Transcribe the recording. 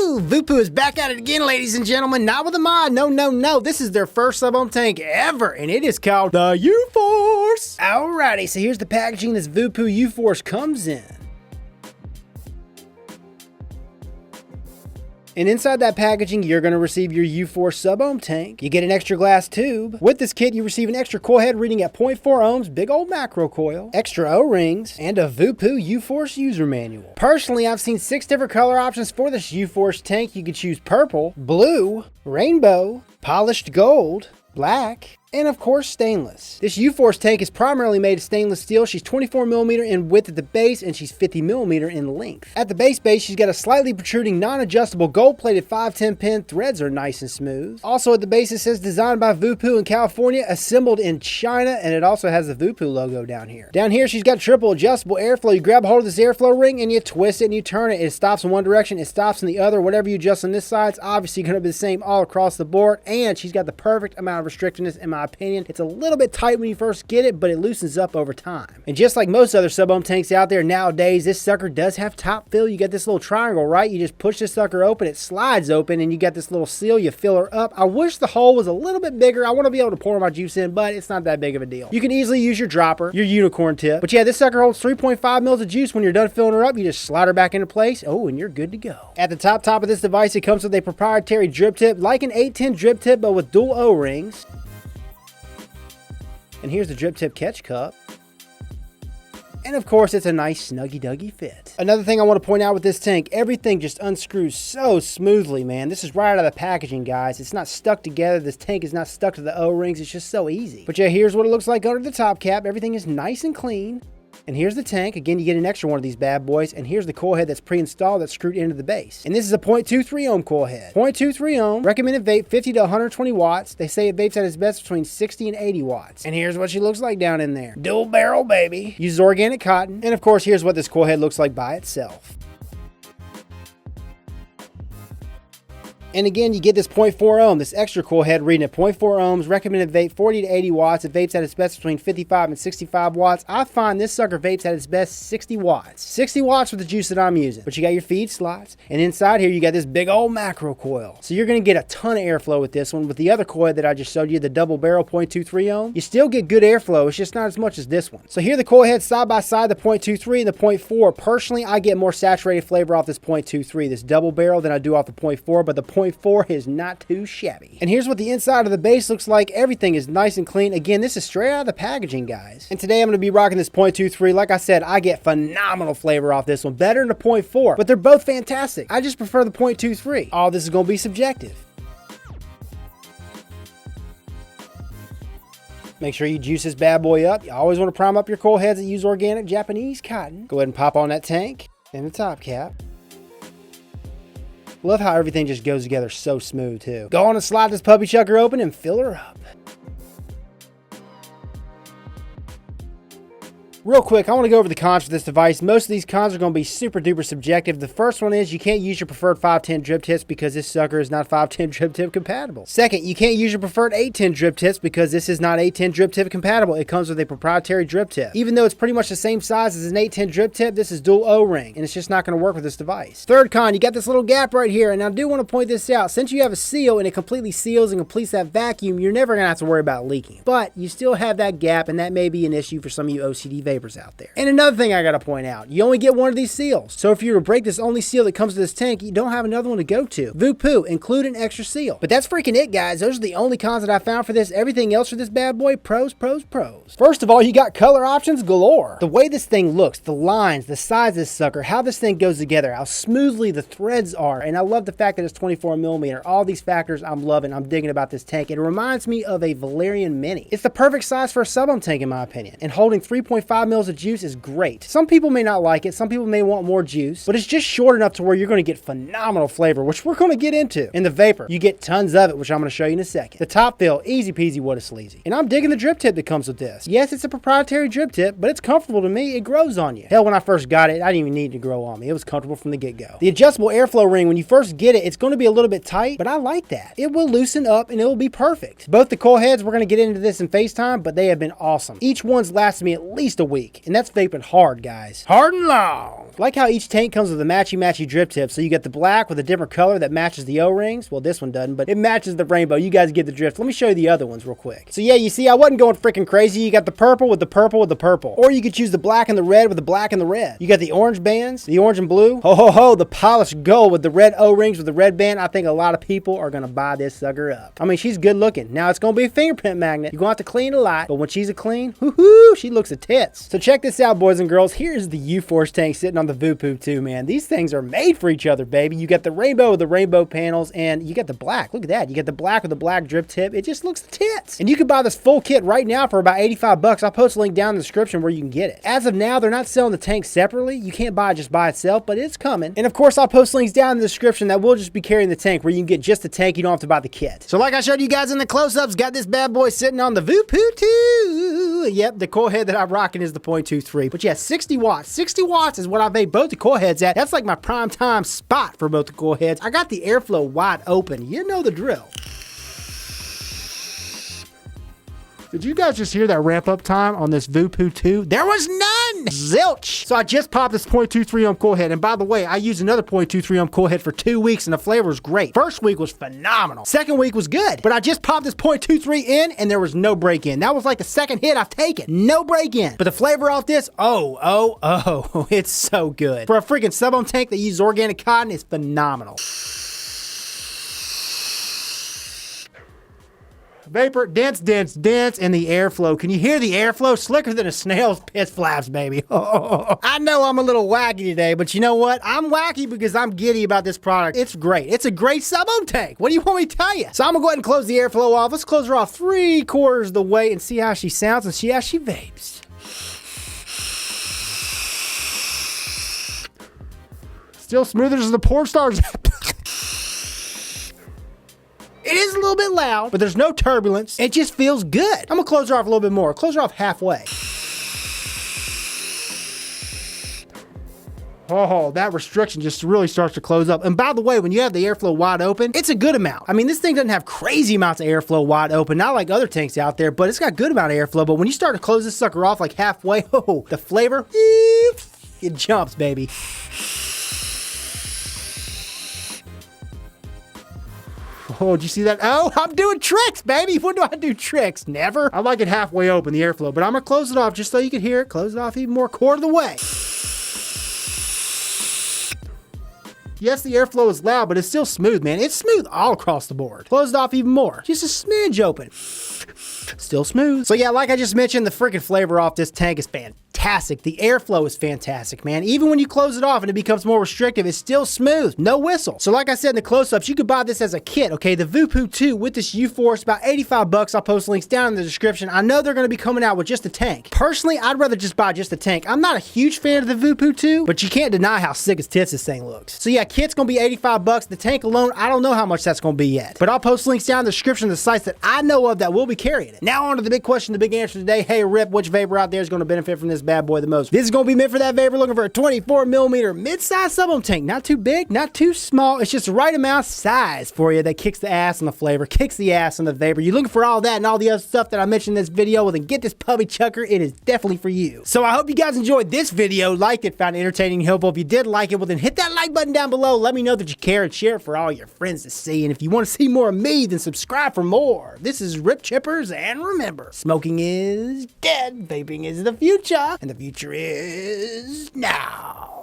Woohoo! VooPoo is back at it again, ladies and gentlemen. Not with a mod. No. This is their first SubOhm tank ever, and it is called the UFORCE. Alrighty, so here's the packaging this VooPoo UFORCE comes in. And inside that packaging, you're going to receive your UFORCE SubOhm tank. You get an extra glass tube. With this kit, you receive an extra coil head reading at 0.4 ohms, big old macro coil, extra O-rings, and a VooPoo UFORCE user manual. Personally, I've seen 6 different color options for this UFORCE tank. You could choose purple, blue, rainbow, polished gold, black, and of course stainless. This UFORCE tank is primarily made of stainless steel. She's 24mm in width at the base and she's 50mm in length. At the base, she's got a slightly protruding non-adjustable gold-plated 510 pin. Threads are nice and smooth. Also at the base it says designed by VooPoo in California, assembled in China, and it also has the VooPoo logo down here. Down here she's got triple adjustable airflow. You grab hold of this airflow ring and you twist it and you turn it. It stops in one direction, it stops in the other. Whatever you adjust on this side, it's obviously going to be the same all across the board, and she's got the perfect amount of restrictiveness in my opinion. It's a little bit tight when you first get it, but it loosens up over time. And just like most other SubOhm tanks out there nowadays, this sucker does have top fill. You got this little triangle, right? You just push this sucker open, it slides open, and you got this little seal. You fill her up. I wish the hole was a little bit bigger. I want to be able to pour my juice in, but it's not that big of a deal. You can easily use your dropper, your unicorn tip. But yeah, this sucker holds 3.5 mils of juice. When you're done filling her up, you just slide her back into place. Oh, and you're good to go. At the top of this device, it comes with a proprietary drip tip, like an 810 drip tip, but with dual O-rings. And here's the drip tip catch cup. And of course, it's a nice snuggy-duggy fit. Another thing I want to point out with this tank, everything just unscrews so smoothly, man. This is right out of the packaging, guys. It's not stuck together. This tank is not stuck to the O-rings. It's just so easy. But yeah, here's what it looks like under the top cap. Everything is nice and clean. And here's the tank. Again, you get an extra one of these bad boys. And here's the coil head that's pre-installed that's screwed into the base. And this is a 0.23 ohm coil head. 0.23 ohm, recommended vape 50 to 120 watts. They say it vapes at its best between 60 and 80 watts. And here's what she looks like down in there. Dual barrel, baby. Uses organic cotton. And of course, here's what this coil head looks like by itself. And again, you get this 0.4 ohm, this extra coil head reading at 0.4 ohms, recommended vape 40 to 80 watts. It vapes at its best between 55 and 65 watts. I find this sucker vapes at its best 60 watts. 60 watts with the juice that I'm using. But you got your feed slots, and inside here you got this big old macro coil. So you're going to get a ton of airflow with this one. With the other coil that I just showed you, the double barrel 0.23 ohm, you still get good airflow. It's just not as much as this one. So here the coil heads side by side, the 0.23 and the 0.4. Personally, I get more saturated flavor off this 0.23, this double barrel, than I do off the 0.4, but the 0.4 is not too shabby. And here's what the inside of the base looks like. Everything is nice and clean. Again, this is straight out of the packaging, guys. And today I'm going to be rocking this 0.23. Like I said, I get phenomenal flavor off this one, better than the 0.4, but they're both fantastic. I just prefer the 0.23. All this is going to be subjective. Make sure you juice this bad boy up. You always want to prime up your coil heads that use organic Japanese cotton. Go ahead and pop on that tank and the top cap. Love how everything just goes together so smooth too. Go on and slide this puppy chucker open and fill her up. Real quick, I want to go over the cons for this device. Most of these cons are going to be super duper subjective. The first one is you can't use your preferred 510 drip tips because this sucker is not 510 drip tip compatible. Second, you can't use your preferred 810 drip tips because this is not 810 drip tip compatible. It comes with a proprietary drip tip. Even though it's pretty much the same size as an 810 drip tip, this is dual O-ring, and it's just not going to work with this device. Third con, you got this little gap right here, and I do want to point this out. Since you have a seal and it completely seals and completes that vacuum, you're never going to have to worry about leaking. But you still have that gap, and that may be an issue for some of you OCD vapors out there. And another thing I gotta point out, you only get one of these seals. So if you were to break this only seal that comes to this tank, you don't have another one to go to. VooPoo, include an extra seal. But that's freaking it, guys. Those are the only cons that I found for this. Everything else for this bad boy, pros, pros, pros. First of all, you got color options galore. The way this thing looks, the lines, the size of this sucker, how this thing goes together, how smoothly the threads are, and I love the fact that it's 24mm. All these factors I'm loving, I'm digging about this tank. It reminds me of a Valerian Mini. It's the perfect size for a SubOhm tank in my opinion, and holding 3.5 mils of juice is great. Some people may not like it, some people may want more juice, but it's just short enough to where you're going to get phenomenal flavor, which we're going to get into. In the vapor, you get tons of it, which I'm going to show you in a second. The top fill, easy peasy, what a sleazy. And I'm digging the drip tip that comes with this. Yes, it's a proprietary drip tip, but it's comfortable to me. It grows on you. Hell, when I first got it, I didn't even need it to grow on me. It was comfortable from the get-go. The adjustable airflow ring, when you first get it, it's going to be a little bit tight, but I like that. It will loosen up and it will be perfect. Both the coil heads, we're going to get into this in FaceTime, but they have been awesome. Each one's lasted me at least a week, and that's vaping hard, guys. Hard and long. Like how each tank comes with a matchy drip tip. So you get the black with a different color that matches the O-rings. Well, this one doesn't, but it matches the rainbow. You guys get the drift. Let me show you the other ones real quick. So yeah, you see, I wasn't going freaking crazy. You got the purple with the purple with the purple. Or you could choose the black and the red with the black and the red. You got the orange bands, the orange and blue. Ho, ho, ho, the polished gold with the red O-rings with the red band. I think a lot of people are going to buy this sucker up. I mean, she's good looking. Now, it's going to be a fingerprint magnet. You're going to have to clean a lot, but when she's a clean, whoo-hoo, she looks a tits. So check this out, boys and girls. Here's the UFORCE tank sitting on the VooPoo too, man. These things are made for each other, baby. You got the rainbow with the rainbow panels, and you got the black. Look at that. You got the black with the black drip tip. It just looks tits. And you can buy this full kit right now for about 85 bucks. I'll post a link down in the description where you can get it. As of now, they're not selling the tank separately. You can't buy it just by itself, but it's coming. And of course, I'll post links down in the description that will just be carrying the tank where you can get just the tank. You don't have to buy the kit. So like I showed you guys in the close-ups, got this bad boy sitting on the VooPoo 2. Yep, the coil head that I'm rocking is the 0.23. But yeah, 60 watts. 60 watts is what I made both the coil heads at. That's like my prime time spot for both the coil heads. I got the airflow wide open. You know the drill. Did you guys just hear that ramp up time on this VooPoo 2? There was none! Zilch! So I just popped this 0.23 ohm coil head, and by the way, I used another 0.23 ohm coil head for 2 weeks, and the flavor was great. First week was phenomenal. Second week was good, but I just popped this 0.23 in, and there was no break in. That was like the second hit I've taken. No break in. But the flavor off this, oh, it's so good. For a freaking SubOhm tank that uses organic cotton, it's phenomenal. Vapor, dense, and the airflow. Can you hear the airflow? Slicker than a snail's piss flaps, baby. I know I'm a little wacky today, but you know what? I'm wacky because I'm giddy about this product. It's great. It's a great SubOhm tank. What do you want me to tell you? So I'm gonna go ahead and close the airflow off. Let's close her off 3/4 the way and see how she sounds and see how she vapes. Still smoother as the porn stars. It is a little bit loud, but there's no turbulence. It just feels good. I'm gonna close her off a little bit more. Close her off halfway. Oh, that restriction just really starts to close up. And by the way, when you have the airflow wide open, it's a good amount. I mean, this thing doesn't have crazy amounts of airflow wide open, not like other tanks out there, but it's got good amount of airflow. But when you start to close this sucker off like halfway, oh, the flavor, it jumps, baby. Oh, did you see that? Oh, I'm doing tricks, baby. When do I do tricks? Never. I like it halfway open, the airflow, but I'm going to close it off just so you can hear it. Close it off even more, 1/4 of the way. Yes, the airflow is loud, but it's still smooth, man. It's smooth all across the board. Close it off even more. Just a smidge open. Still smooth. So yeah, like I just mentioned, the freaking flavor off this tank is fantastic. The airflow is fantastic, man. Even when you close it off and it becomes more restrictive, it's still smooth. No whistle. So like I said in the close-ups, you could buy this as a kit, okay? The VooPoo 2 with this UFORCE, about 85 bucks. I'll post links down in the description. I know they're going to be coming out with just a tank. Personally, I'd rather just buy just a tank. I'm not a huge fan of the VooPoo 2, but you can't deny how sick as tits this thing looks. So yeah, kit's going to be 85 bucks. The tank alone, I don't know how much that's going to be yet. But I'll post links down in the description of the sites that I know of that will be carrying it. Now on to the big question, the big answer today. Hey, Rip, which vapor out there is going to benefit from this bad boy the most? This is going to be meant for that vapor looking for a 24mm mid-size SubOhm tank. Not too big, not too small. It's just the right amount of size for you that kicks the ass on the flavor, kicks the ass on the vapor. You're looking for all that and all the other stuff that I mentioned in this video, well then get this puppy chucker. It is definitely for you. So I hope you guys enjoyed this video, liked it, found it entertaining and helpful. If you did like it, well then hit that like button down below. Let me know that you care and share it for all your friends to see. And if you want to see more of me, then subscribe for more. This is Rip Chippers, and remember, smoking is dead, vaping is the future, and the future is now.